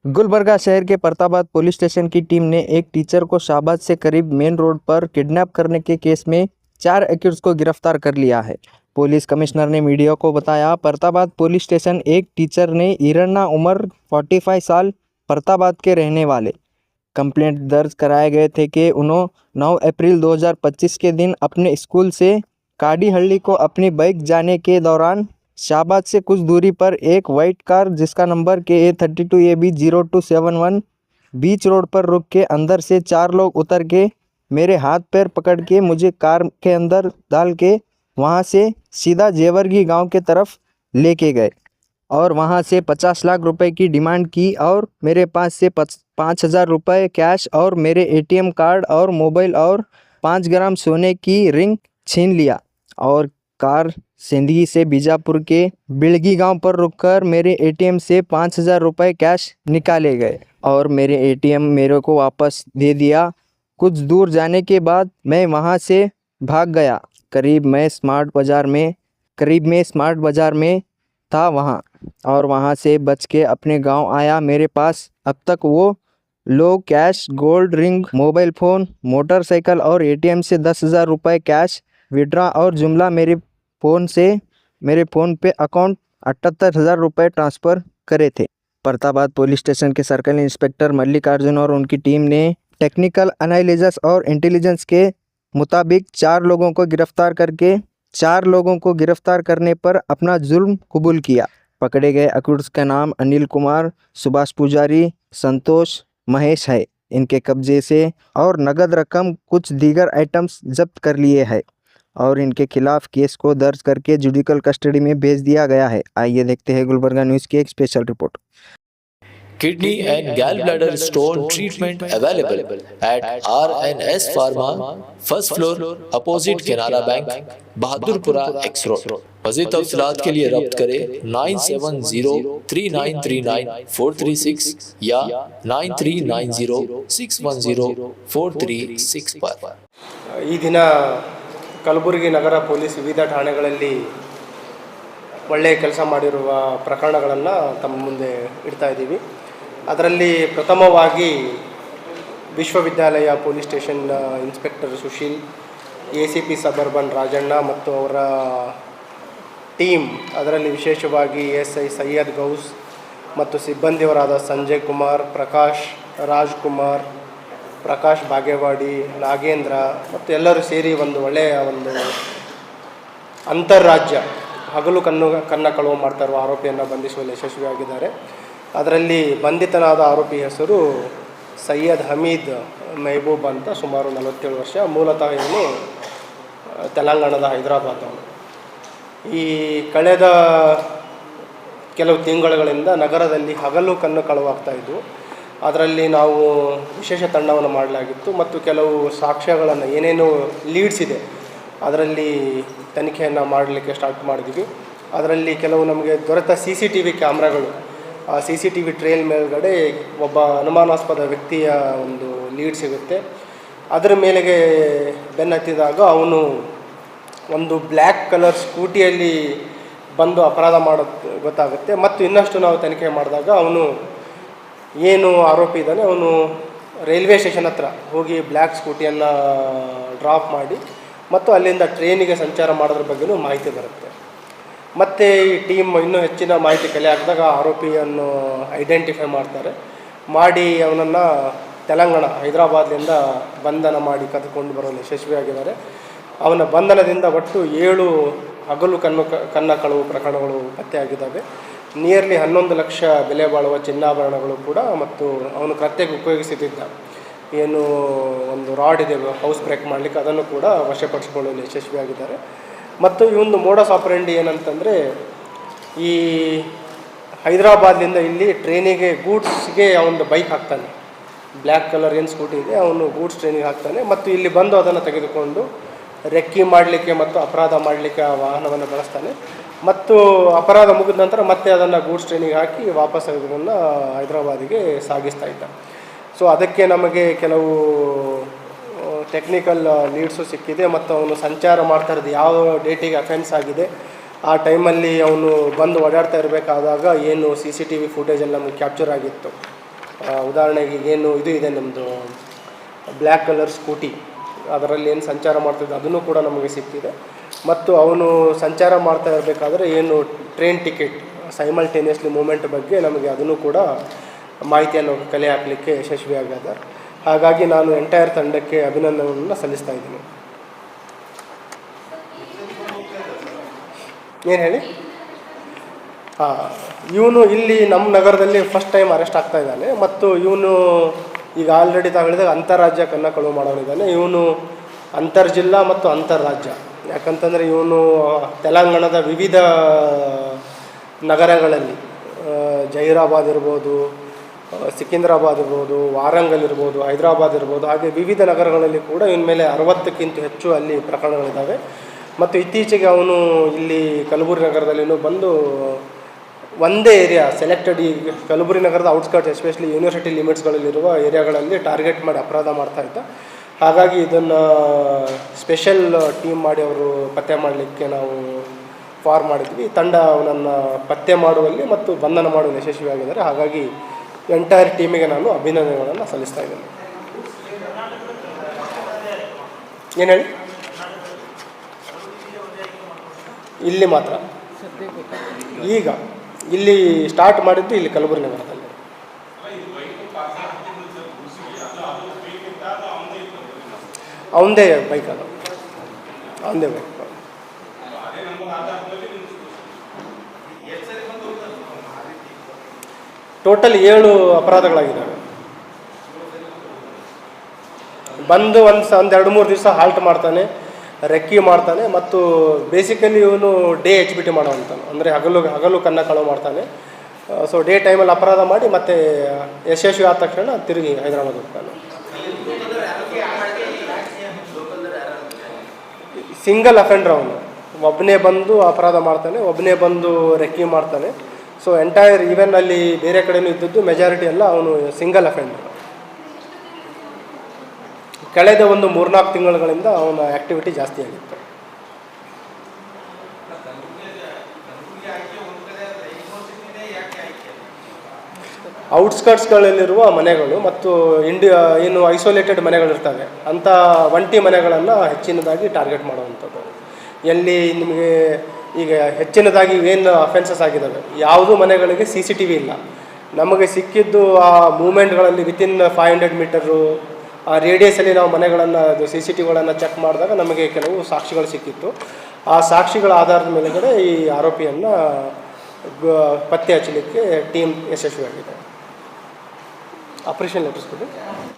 गुलबर्गा शहर के परताबाद police station की टीम ने एक टीचर को शाहबाद से करीब मेन रोड पर किडनैप करने के केस में 4 एक्यूज को गिरफ्तार कर लिया है। पुलिस कमिश्नर ने मीडिया को बताया, परताबाद पुलिस स्टेशन एक टीचर ने ईरन्ना उम्र 45 साल परताबाद के रहने वाले कंप्लेंट दर्ज कराए गए थे कि उन्होंने 9 अप्रैल 2025 के दिन अपने स्कूल से काडीहल्ली को अपनी बाइक जाने के दौरान शाहबाद से कुछ दूरी पर एक वाइट कार जिसका नंबर KA32AB0271 बीच रोड पर रुक के अंदर से 4 लोग उतर के मेरे हाथ पैर पकड़ के मुझे कार के अंदर डाल के वहाँ से सीधा जेवर्गी गांव के तरफ लेके गए और वहाँ से 50 लाख रुपए की डिमांड की और मेरे पास से 5,000 रुपये कैश और मेरे ATM कार्ड और मोबाइल और 5 ग्राम सोने की रिंग छीन लिया और कार सिंदगी से बीजापुर के बिड़गी गांव पर रुककर मेरे ATM से 5,000 रुपये कैश निकाले गए और मेरे ATM मेरे को वापस दे दिया। कुछ दूर जाने के बाद मैं वहां से भाग गया। करीब मैं स्मार्ट बाज़ार में था वहां और वहां से बच के अपने गांव आया। मेरे पास अब तक वो लोग cash, gold ring, mobile phone, motorcycle और ATM से 10,000 रुपये कैश विड्रा और जुमला मेरे फ़ोन पे अकाउंट 78,000 रुपये ट्रांसफ़र करे थे। परताबाद पुलिस स्टेशन के सर्कल इंस्पेक्टर मल्लिकार्जुन और उनकी टीम ने टेक्निकल एनालिसिस और इंटेलिजेंस के मुताबिक 4 लोगों को गिरफ्तार करने पर अपना जुर्म कबूल किया। पकड़े गए अक्यूज्ड का नाम अनिल कुमार, सुभाष पुजारी, संतोष, महेश है। इनके कब्जे से और नगद रकम कुछ दीगर आइटम्स जब्त कर लिए हैं और इनके खिलाफ केस को दर्ज करके जुडिशियल कस्टडी में भेज दिया गया है। आइए देखते हैं गुलबर्गा न्यूज़ की एक special report. Kidney and gallbladder stone treatment available at RNS Pharma, first floor, opposite Canara Bank, Bahadurpura X Road। मज़ीद तफ़सीलात के लिए रब्त करें 9703939436 या 9390610436 पर। ಈ ದಿನ ಕಲಬುರಗಿ ನಗರ ಪೊಲೀಸ್ ವಿವಿಧ ಠಾಣೆಗಳಲ್ಲಿ ಒಳ್ಳೆಯ ಕೆಲಸ ಮಾಡಿರುವ ಪ್ರಕರಣಗಳನ್ನು ತಮ್ಮ ಮುಂದೆ ಇಡ್ತಾ ಇದ್ದೀವಿ. ಅದರಲ್ಲಿ ಪ್ರಥಮವಾಗಿ ವಿಶ್ವವಿದ್ಯಾಲಯ police station inspector Sushil, ACP suburban Rajanna ಮತ್ತು ಅವರ ಟೀಮ್, ಅದರಲ್ಲಿ ವಿಶೇಷವಾಗಿ SI ಸೈಯದ್ ಗೌಸ್ ಮತ್ತು ಸಿಬ್ಬಂದಿಯವರಾದ ಸಂಜಯ್ ಕುಮಾರ್, ಪ್ರಕಾಶ್, ರಾಜ್ಕುಮಾರ್, ಪ್ರಕಾಶ್ ಬಾಗೇವಾಡಿ, ನಾಗೇಂದ್ರ ಮತ್ತು ಎಲ್ಲರೂ ಸೇರಿ ಒಂದು ಒಳ್ಳೆಯ ಅಂತಾರಾಜ್ಯ ಹಗಲು ಕನ್ನ ಕಳವು ಮಾಡ್ತಾ ಇರುವ ಆರೋಪಿಯನ್ನು ಬಂಧಿಸುವಲ್ಲಿ ಯಶಸ್ವಿಯಾಗಿದ್ದಾರೆ. ಅದರಲ್ಲಿ ಬಂಧಿತನಾದ ಆರೋಪಿ ಹೆಸರು ಸೈಯದ್ ಹಮೀದ್ ಮೆಹಬೂಬ್ ಅಂತ, ಸುಮಾರು 47 ವರ್ಷ, ಮೂಲತಃ ಇವನು ತೆಲಂಗಾಣದ ಹೈದರಾಬಾದ್. ಈ ಕಳೆದ ಕೆಲವು ತಿಂಗಳುಗಳಿಂದ ನಗರದಲ್ಲಿ ಹಗಲು ಕನ್ನು ಕಳವಾಗ್ತಾಯಿದ್ವು. ಅದರಲ್ಲಿ ನಾವು ವಿಶೇಷ ತಂಡವನ್ನು ಮಾಡಲಾಗಿತ್ತು ಮತ್ತು ಕೆಲವು ಸಾಕ್ಷ್ಯಗಳನ್ನು, ಏನೇನು ಲೀಡ್ಸ್ ಇದೆ ಅದರಲ್ಲಿ ತನಿಖೆಯನ್ನು ಮಾಡಲಿಕ್ಕೆ ಸ್ಟಾರ್ಟ್ ಮಾಡಿದ್ವಿ. ಅದರಲ್ಲಿ ಕೆಲವು ನಮಗೆ ದೊರೆತ CCTV ಕ್ಯಾಮ್ರಾಗಳು, ಆ CCTV ಟ್ರೇಲ್ ಮೇಲ್ಗಡೆ ಒಬ್ಬ ಅನುಮಾನಾಸ್ಪದ ವ್ಯಕ್ತಿಯ ಒಂದು ಲೀಡ್ ಸಿಗುತ್ತೆ. ಅದರ ಮೇಲೆಗೆ ಬೆನ್ನತ್ತಿದಾಗ ಅವನು ಒಂದು ಬ್ಲ್ಯಾಕ್ ಕಲರ್ ಸ್ಕೂಟಿಯಲ್ಲಿ ಬಂದು ಅಪರಾಧ ಮಾಡೋದು ಗೊತ್ತಾಗುತ್ತೆ. ಮತ್ತು ಇನ್ನಷ್ಟು ನಾವು ತನಿಖೆ ಮಾಡಿದಾಗ ಅವನು ಏನು ಆರೋಪಿ ಇದ್ದಾನೆ, ಅವನು ರೈಲ್ವೆ ಸ್ಟೇಷನ್ ಹತ್ರ ಹೋಗಿ ಬ್ಲ್ಯಾಕ್ ಸ್ಕೂಟಿಯನ್ನು ಡ್ರಾಪ್ ಮಾಡಿ ಮತ್ತು ಅಲ್ಲಿಂದ ಟ್ರೈನಿಗೆ ಸಂಚಾರ ಮಾಡೋದ್ರ ಬಗ್ಗೆಯೂ ಮಾಹಿತಿ ಬರುತ್ತೆ. ಮತ್ತು ಈ ಟೀಮ್ ಇನ್ನೂ ಹೆಚ್ಚಿನ ಮಾಹಿತಿ ಕಲೆ ಹಾಕಿದಾಗ ಆರೋಪಿಯನ್ನು ಐಡೆಂಟಿಫೈ ಮಾಡಿ ಅವನನ್ನು ತೆಲಂಗಾಣ ಹೈದರಾಬಾದ್ನಿಂದ ಬಂಧನ ಮಾಡಿ ಕರೆದುಕೊಂಡು ಬರುವಲ್ಲಿ ಯಶಸ್ವಿಯಾಗಿದ್ದಾರೆ. ಅವನ ಬಂಧನದಿಂದ ಒಟ್ಟು 7 ಹಗಲು ಕನ್ನ ಕಳವು ಪ್ರಕರಣಗಳು ಪತ್ತೆಯಾಗಿದ್ದಾವೆ. ನಿಯರ್ಲಿ 11 ಲಕ್ಷ ಬೆಲೆ ಬಾಳುವ ಚಿನ್ನಾಭರಣಗಳು ಕೂಡ, ಮತ್ತು ಅವನು ಕೃತ್ಯಕ್ಕೆ ಉಪಯೋಗಿಸುತ್ತಿದ್ದ ಏನು ಒಂದು ರಾಡ್ ಇದೆ ಹೌಸ್ ಬ್ರೇಕ್ ಮಾಡಲಿಕ್ಕೆ, ಅದನ್ನು ಕೂಡ ವಶಪಡಿಸಿಕೊಳ್ಳಲು ಯಶಸ್ವಿಯಾಗಿದ್ದಾರೆ. ಮತ್ತು ಈ ಒಂದು ಮೋಡಸ್ ಆಪರೆಂಡಿ ಏನಂತಂದರೆ, ಈ ಹೈದರಾಬಾದ್ನಿಂದ ಇಲ್ಲಿ ಟ್ರೈನಿಗೆ ಗೂಡ್ಸ್ಗೆ ಅವನು ಬೈಕ್ ಹಾಕ್ತಾನೆ, ಬ್ಲ್ಯಾಕ್ ಕಲರ್ ಏನು ಸ್ಕೂಟಿ ಇದೆ, ಅವನು ಗೂಡ್ಸ್ ಟ್ರೈನಿಗೆ ಹಾಕ್ತಾನೆ ಮತ್ತು ಇಲ್ಲಿ ಬಂದು ಅದನ್ನು ತೆಗೆದುಕೊಂಡು ರೆಕ್ಕಿ ಮಾಡಲಿಕ್ಕೆ ಮತ್ತು ಅಪರಾಧ ಮಾಡಲಿಕ್ಕೆ ಆ ವಾಹನವನ್ನು ಬಳಸ್ತಾನೆ. ಮತ್ತು ಅಪರಾಧ ಮುಗಿದ ನಂತರ ಮತ್ತೆ ಅದನ್ನು ಗೂಡ್ಸ್ ಟ್ರೈನಿಗೆ ಹಾಕಿ ವಾಪಸ್ ಅದನ್ನು ಹೈದರಾಬಾದಿಗೆ ಸಾಗಿಸ್ತಾ ಇದ್ದ. ಸೊ ಅದಕ್ಕೆ ನಮಗೆ ಕೆಲವು ಟೆಕ್ನಿಕಲ್ ಲೀಡ್ಸು ಸಿಕ್ಕಿದೆ ಮತ್ತು ಅವನು ಸಂಚಾರ ಮಾಡ್ತಾ ಇರೋದು ಯಾವ ಡೇಟಿಗೆ ಅಫೆನ್ಸ್ ಆಗಿದೆ, ಆ ಟೈಮಲ್ಲಿ ಅವನು ಬಂದು ಓಡಾಡ್ತಾ ಇರಬೇಕಾದಾಗ ಏನು CCTV ಫುಟೇಜಲ್ಲಿ ನಮಗೆ ಕ್ಯಾಪ್ಚರ್ ಆಗಿತ್ತು, ಉದಾಹರಣೆಗೆ ಏನು ಇದು ಇದೆ ನಮ್ಮದು ಬ್ಲ್ಯಾಕ್ ಕಲರ್ ಸ್ಕೂಟಿ, ಅದರಲ್ಲಿ ಏನು ಸಂಚಾರ ಮಾಡ್ತಿದ್ದೆ ಅದನ್ನು ಕೂಡ ನಮಗೆ ಸಿಕ್ಕಿದೆ. ಮತ್ತು ಅವನು ಸಂಚಾರ ಮಾಡ್ತಾ ಇರಬೇಕಾದ್ರೆ ಏನು ಟ್ರೈನ್ ಟಿಕೆಟ್ ಸೈಮಲ್ಟೇನಿಯಸ್ಲಿ ಮೂಮೆಂಟ್ ಬಗ್ಗೆ ನಮಗೆ ಅದನ್ನು ಕೂಡ ಮಾಹಿತಿಯನ್ನು ಕಲೆ ಹಾಕಲಿಕ್ಕೆ ಯಶಸ್ವಿಯಾಗಿದ್ದಾರೆ. ಹಾಗಾಗಿ ನಾನು ಎಂಟೈರ್ ತಂಡಕ್ಕೆ ಅಭಿನಂದನೆಯನ್ನು ಸಲ್ಲಿಸ್ತಾ ಇದ್ದೀನಿ. ಏನು ಹೇಳಿ? ಇವನು ಇಲ್ಲಿ ನಮ್ಮ ನಗರದಲ್ಲಿ ಫಸ್ಟ್ ಟೈಮ್ ಅರೆಸ್ಟ್ ಆಗ್ತಾ ಇದ್ದಾನೆ. ಮತ್ತು ಇವನು ಈಗ ಆಲ್ರೆಡಿ ತಾವು ಹೇಳಿದಾಗ ಅಂತಾರಾಜ್ಯ ಕಳ್ಳವು ಮಾಡೋನಿದ್ದಾನೆ. ಇವನು ಅಂತರ್ಜಿಲ್ಲಾ ಮತ್ತು ಅಂತರ್ರಾಜ್ಯ, ಯಾಕಂತಂದರೆ ಇವನು ತೆಲಂಗಾಣದ ವಿವಿಧ ನಗರಗಳಲ್ಲಿ ಜಹೀರಾಬಾದ್ ಇರ್ಬೋದು, ಸಿಕಿಂದ್ರಾಬಾದ್ ಇರ್ಬೋದು, ವಾರಂಗಲ್ ಇರ್ಬೋದು, ಹೈದರಾಬಾದ್ ಇರ್ಬೋದು, ಹಾಗೆ ವಿವಿಧ ನಗರಗಳಲ್ಲಿ ಕೂಡ ಇವನ ಮೇಲೆ 60ಕ್ಕಿಂತ ಹೆಚ್ಚು ಅಲ್ಲಿ ಪ್ರಕರಣಗಳಿದ್ದಾವೆ. ಮತ್ತು ಇತ್ತೀಚೆಗೆ ಅವನು ಇಲ್ಲಿ ಕಲಬುರಗಿ ನಗರದಲ್ಲಿನೂ ಬಂದು ಒಂದೇ ಏರಿಯಾ ಸೆಲೆಕ್ಟೆಡ್, ಈ ಕಲಬುರಗಿ ನಗರದ ಔಟ್ಸ್ಕರ್ಟ್ಸ್ ಎಸ್ಪೆಷಲಿ ಯೂನಿವರ್ಸಿಟಿ ಲಿಮಿಟ್ಸ್ಗಳಲ್ಲಿರುವ ಏರಿಯಾಗಳಲ್ಲಿ ಟಾರ್ಗೆಟ್ ಮಾಡಿ ಅಪರಾಧ ಮಾಡ್ತಾಯಿದ್ದ. ಹಾಗಾಗಿ ಇದನ್ನು ಸ್ಪೆಷಲ್ ಟೀಮ್ ಮಾಡಿ ಅವರು ಪತ್ತೆ ಮಾಡಲಿಕ್ಕೆ ನಾವು ಫಾರ್ಮ್ ಮಾಡಿದ್ವಿ. ತಂಡ ಅವನನ್ನು ಪತ್ತೆ ಮಾಡುವಲ್ಲಿ ಮತ್ತು ಬಂಧನ ಮಾಡುವಲ್ಲಿ ಯಶಸ್ವಿಯಾಗಿದ್ದಾರೆ. ಹಾಗಾಗಿ ಎಂಟೈರ್ ಟೀಮಿಗೆ ನಾನು ಅಭಿನಂದನೆಗಳನ್ನು ಸಲ್ಲಿಸ್ತಾ ಇದ್ದೇನೆ. ಏನು ಹೇಳಿ? ಇಲ್ಲಿ ಮಾತ್ರ, ಈಗ ಇಲ್ಲಿ ಸ್ಟಾರ್ಟ್ ಮಾಡಿದ್ದು ಇಲ್ಲಿ ಕಲಬುರಗಿ ನಗರದಲ್ಲಿ. ಅವನದೇ ಬೈಕ್, ಅದು ಅವನದೇ ಬೈಕ್. ಟೋಟಲ್ 7 ಅಪರಾಧಗಳಾಗಿದ್ದಾವೆ. ಬಂದು ಒಂದು 2-3 ದಿವಸ ಹಾಲ್ಟ್ ಮಾಡ್ತಾನೆ, ರೆಕ್ಕಿ ಮಾಡ್ತಾನೆ. ಮತ್ತು ಬೇಸಿಕಲಿ ಇವನು ಡೇ HBT ಮಾಡೋವಂತಾನೆ, ಅಂದರೆ ಹಗಲು ಕಳ್ಳವು ಮಾಡ್ತಾನೆ. ಸೊ ಡೇ ಟೈಮಲ್ಲಿ ಅಪರಾಧ ಮಾಡಿ ಮತ್ತೆ ಯಶಸ್ವಿ ಆದ ತಕ್ಷಣ ತಿರುಗಿ ಹೈದರಾಬಾದ್ ಹೋಗ್ತಾನೆ. ಸಿಂಗಲ್ ಅಫೆಂಡರ್ ಅವನು, ಒಬ್ಬನೇ ಬಂದು ಅಪರಾಧ ಮಾಡ್ತಾನೆ, ಒಬ್ಬನೇ ಬಂದು ರೆಕ್ಕಿ ಮಾಡ್ತಾನೆ. ಸೊ ಎಂಟೈರ್ ಈವನ್ ಅಲ್ಲಿ ಬೇರೆ ಕಡೆಯೂ ಇದ್ದದ್ದು ಮೆಜಾರಿಟಿ ಎಲ್ಲ ಅವನು ಸಿಂಗಲ್ ಅಫೆಂಡರ್. ಕಳೆದ ಒಂದು 3-4 ತಿಂಗಳುಗಳಿಂದ ಅವನ ಆ್ಯಕ್ಟಿವಿಟಿ ಜಾಸ್ತಿ ಆಗಿತ್ತು. ಔಟ್ಸ್ಕರ್ಟ್ಸ್ಗಳಲ್ಲಿರುವ ಮನೆಗಳು ಮತ್ತು ಏನು ಐಸೋಲೇಟೆಡ್ ಮನೆಗಳಿರ್ತವೆ ಅಂಥ ಒಂಟಿ ಮನೆಗಳನ್ನು ಹೆಚ್ಚಿನದಾಗಿ ಟಾರ್ಗೆಟ್ ಮಾಡುವಂಥದ್ದು. ಎಲ್ಲಿ ನಿಮಗೆ ಈಗ ಹೆಚ್ಚಿನದಾಗಿ ಏನು ಅಫೆನ್ಸಸ್ ಆಗಿದ್ದಾವೆ, ಯಾವುದೂ ಮನೆಗಳಿಗೆ CCTV ಇಲ್ಲ. ನಮಗೆ ಸಿಕ್ಕಿದ್ದು ಆ ಮೂಮೆಂಟ್ಗಳಲ್ಲಿ ವಿತಿನ್ 500 ಮೀಟರು ಆ ರೇಡಿಯಸಲ್ಲಿ ನಾವು ಮನೆಗಳನ್ನು CCTVಗಳನ್ನು ಚೆಕ್ ಮಾಡಿದಾಗ ನಮಗೆ ಕೆಲವು ಸಾಕ್ಷಿಗಳು ಸಿಕ್ಕಿತ್ತು. ಆ ಸಾಕ್ಷಿಗಳ ಆಧಾರದ ಮೇಲೆಗಡೆ ಈ ಆರೋಪಿಯನ್ನು ಪತ್ತೆ ಹಚ್ಚಲಿಕ್ಕೆ ಟೀಮ್ ಯಶಸ್ವಿಯಾಗಿದೆ. ಆಪರೇಷನ್ ಲೆಟರ್ಸ್ ಕೊಡಿ.